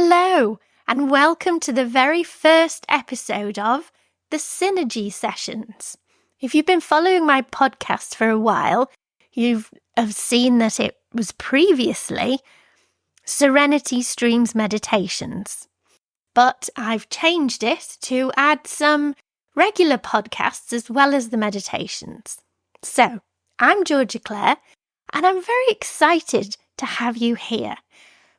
Hello, and welcome to the very first episode of the Synergy Sessions. If you've been following my podcast for a while, you have seen that it was previously Serenity Streams Meditations. But I've changed it to add some regular podcasts as well as the meditations. So, I'm Georgia Clare, and I'm very excited to have you here,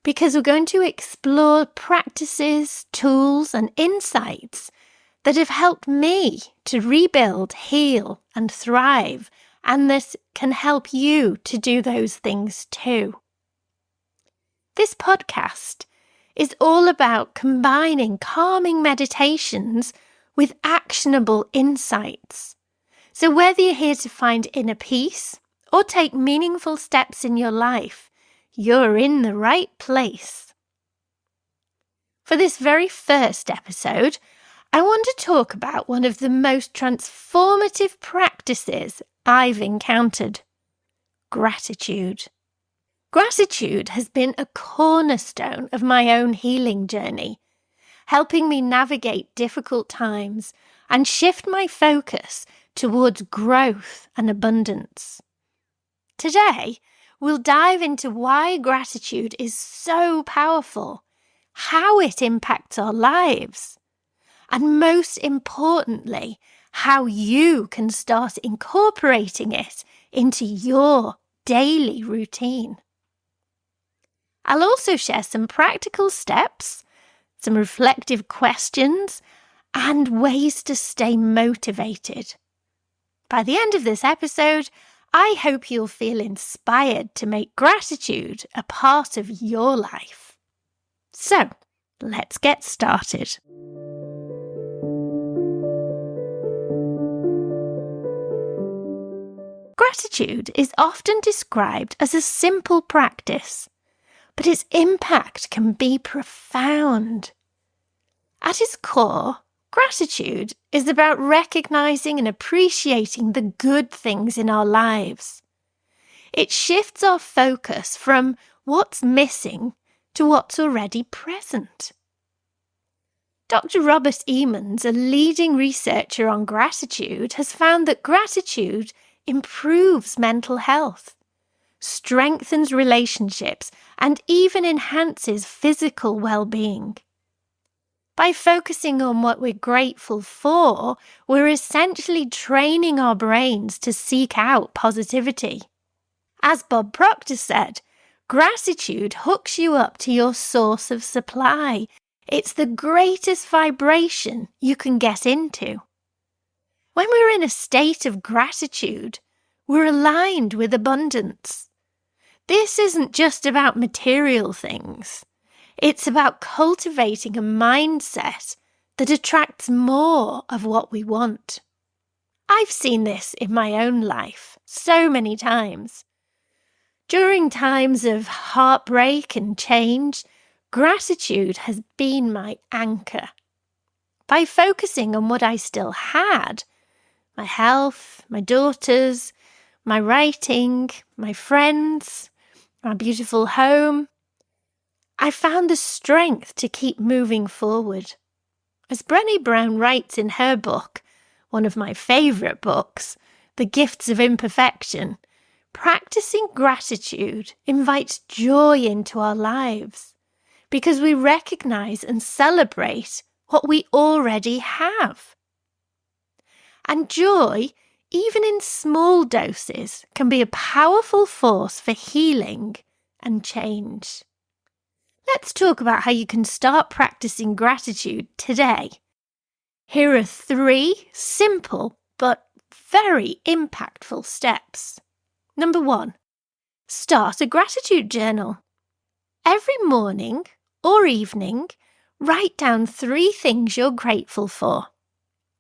because we're going to explore practices, tools, and insights that have helped me to rebuild, heal, and thrive, and this can help you to do those things too. This podcast is all about combining calming meditations with actionable insights. So whether you're here to find inner peace or take meaningful steps in your life, you're in the right place. For this very first episode, I want to talk about one of the most transformative practices I've encountered: gratitude. Gratitude has been a cornerstone of my own healing journey, helping me navigate difficult times and shift my focus towards growth and abundance. Today, we'll dive into why gratitude is so powerful, how it impacts our lives, and most importantly, how you can start incorporating it into your daily routine. I'll also share some practical steps, some reflective questions, and ways to stay motivated. By the end of this episode, I hope you'll feel inspired to make gratitude a part of your life. So, let's get started. Gratitude is often described as a simple practice, but its impact can be profound. At its core, gratitude is about recognizing and appreciating the good things in our lives. It shifts our focus from what's missing to what's already present. Dr. Robert Emmons, a leading researcher on gratitude, has found that gratitude improves mental health, strengthens relationships, and even enhances physical well-being. By focusing on what we're grateful for, we're essentially training our brains to seek out positivity. As Bob Proctor said, gratitude hooks you up to your source of supply. It's the greatest vibration you can get into. When we're in a state of gratitude, we're aligned with abundance. This isn't just about material things. It's about cultivating a mindset that attracts more of what we want. I've seen this in my own life so many times. During times of heartbreak and change, gratitude has been my anchor. By focusing on what I still had, my health, my daughters, my writing, my friends, my beautiful home, I found the strength to keep moving forward. As Brené Brown writes in her book, one of my favourite books, The Gifts of Imperfection, practicing gratitude invites joy into our lives because we recognise and celebrate what we already have. And joy, even in small doses, can be a powerful force for healing and change. Let's talk about how you can start practicing gratitude today. Here are 3 simple but very impactful steps. Number 1, start a gratitude journal. Every morning or evening, write down 3 things you're grateful for.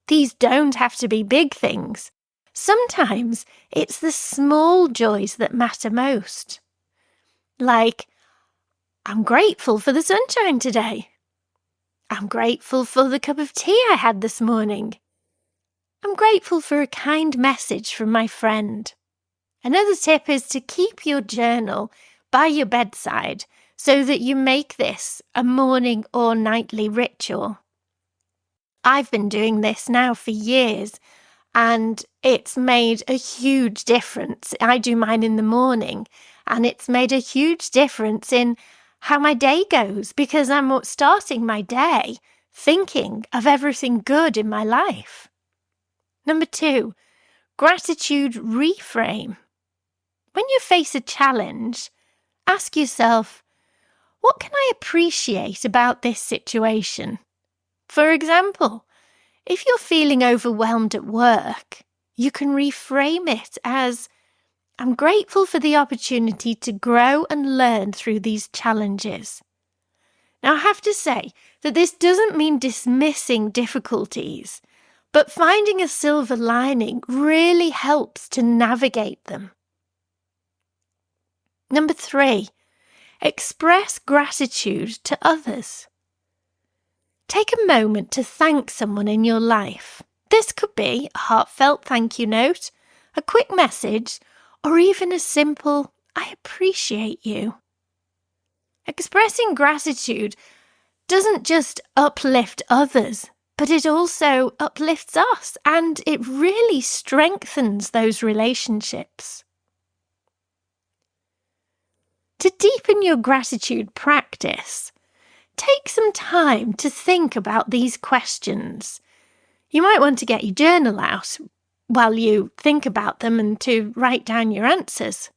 These don't have to be big things. Sometimes it's the small joys that matter most. Like, I'm grateful for the sunshine today. I'm grateful for the cup of tea I had this morning. I'm grateful for a kind message from my friend. Another tip is to keep your journal by your bedside so that you make this a morning or nightly ritual. I've been doing this now for years, and it's made a huge difference. I do mine in the morning, and it's made a huge difference in how my day goes, because I'm starting my day thinking of everything good in my life. Number 2, gratitude reframe. When you face a challenge, ask yourself, what can I appreciate about this situation? For example, if you're feeling overwhelmed at work, you can reframe it as, I'm grateful for the opportunity to grow and learn through these challenges. Now, I have to say that this doesn't mean dismissing difficulties, but finding a silver lining really helps to navigate them. Number 3, express gratitude to others. Take a moment to thank someone in your life. This could be a heartfelt thank you note, a quick message, or even a simple, I appreciate you. Expressing gratitude doesn't just uplift others, but it also uplifts us, and it really strengthens those relationships. To deepen your gratitude practice, take some time to think about these questions. You might want to get your journal out while you think about them and to write down your answers.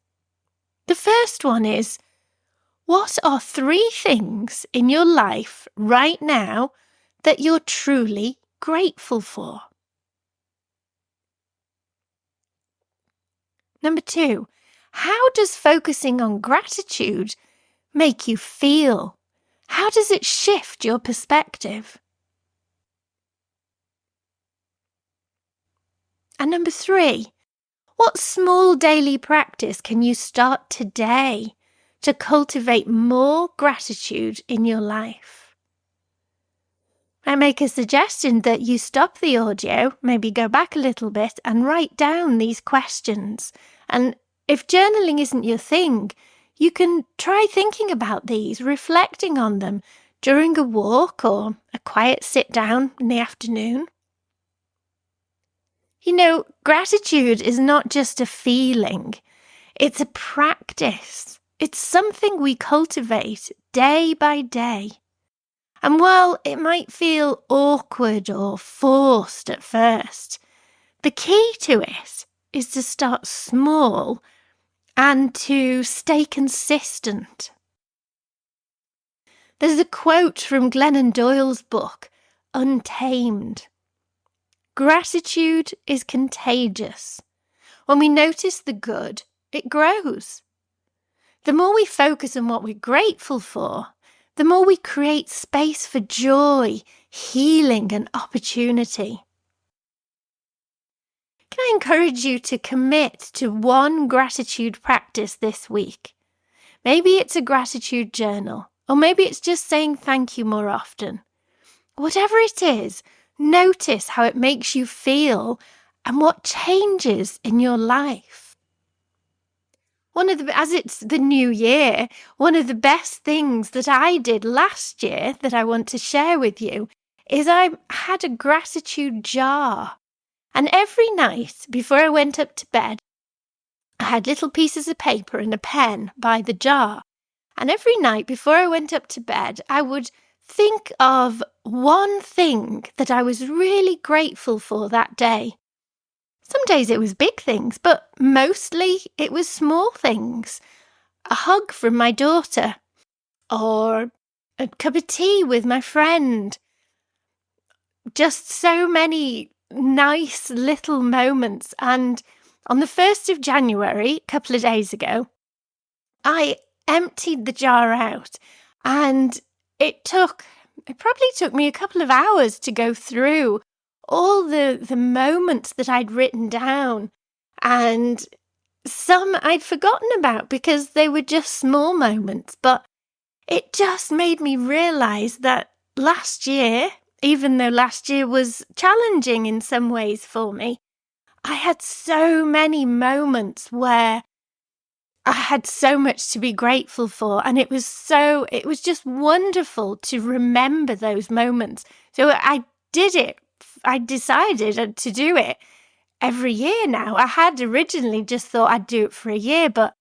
The first one is, what are 3 things in your life right now that you're truly grateful for? Number 2, how does focusing on gratitude make you feel? How does it shift your perspective? And number 3, what small daily practice can you start today to cultivate more gratitude in your life? I make a suggestion that you stop the audio, maybe go back a little bit and write down these questions. And if journaling isn't your thing, you can try thinking about these, reflecting on them during a walk or a quiet sit down in the afternoon. You know, gratitude is not just a feeling, it's a practice. It's something we cultivate day by day. And while it might feel awkward or forced at first, the key to it is to start small and to stay consistent. There's a quote from Glennon Doyle's book, Untamed. Gratitude is contagious. When we notice the good, it grows. The more we focus on what we're grateful for, the more we create space for joy, healing, and opportunity. Can I encourage you to commit to one gratitude practice this week? Maybe it's a gratitude journal, or maybe it's just saying thank you more often. Whatever it is, notice how it makes you feel and what changes in your life. As it's the new year, one of the best things that I did last year that I want to share with you is I had a gratitude jar. And every night before I went up to bed, I had little pieces of paper and a pen by the jar. And every night before I went up to bed, I would think of one thing that I was really grateful for that day. Some days it was big things, but mostly it was small things. A hug from my daughter, or a cup of tea with my friend. Just so many nice little moments. And on the 1st of January, a couple of days ago, I emptied the jar out, and it probably took me a couple of hours to go through all the moments that I'd written down, and some I'd forgotten about because they were just small moments, but it just made me realise that last year, even though last year was challenging in some ways for me, I had so many moments where I had so much to be grateful for, and it was just wonderful to remember those moments. So I did it. I decided to do it every year now. I had originally just thought I'd do it for a year, but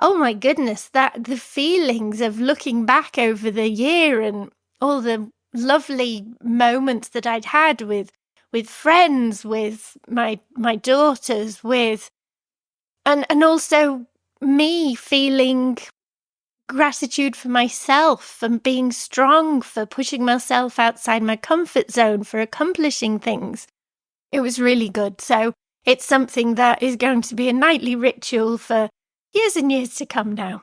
oh my goodness, that the feelings of looking back over the year and all the lovely moments that I'd had with friends, with my daughters, with and also me feeling gratitude for myself and being strong for pushing myself outside my comfort zone, for accomplishing things. It was really good. So it's something that is going to be a nightly ritual for years and years to come now.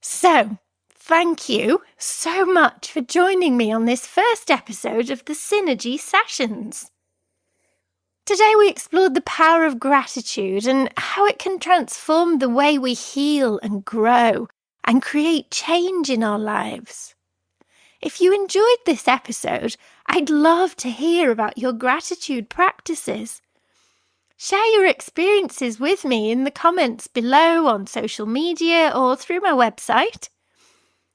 So, thank you so much for joining me on this first episode of the Synergy Sessions. Today we explored the power of gratitude and how it can transform the way we heal and grow and create change in our lives. If you enjoyed this episode, I'd love to hear about your gratitude practices. Share your experiences with me in the comments below on social media or through my website.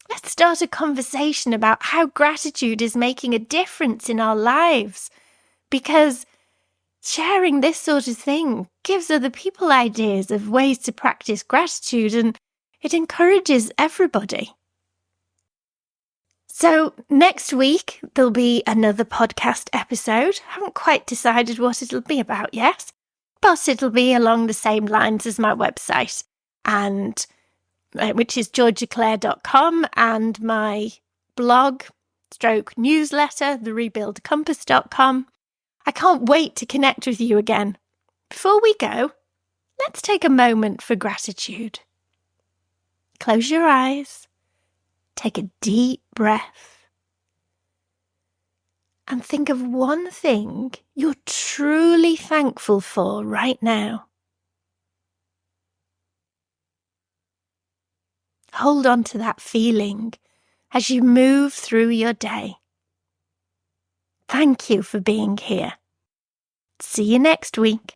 Let's start a conversation about how gratitude is making a difference in our lives, because sharing this sort of thing gives other people ideas of ways to practice gratitude, and it encourages everybody. So next week, there'll be another podcast episode. I haven't quite decided what it'll be about yet, but it'll be along the same lines as my website, and which is georgiaclaire.com, and my blog / newsletter, therebuildcompass.com. I can't wait to connect with you again. Before we go, let's take a moment for gratitude. Close your eyes, take a deep breath, and think of one thing you're truly thankful for right now. Hold on to that feeling as you move through your day. Thank you for being here. See you next week.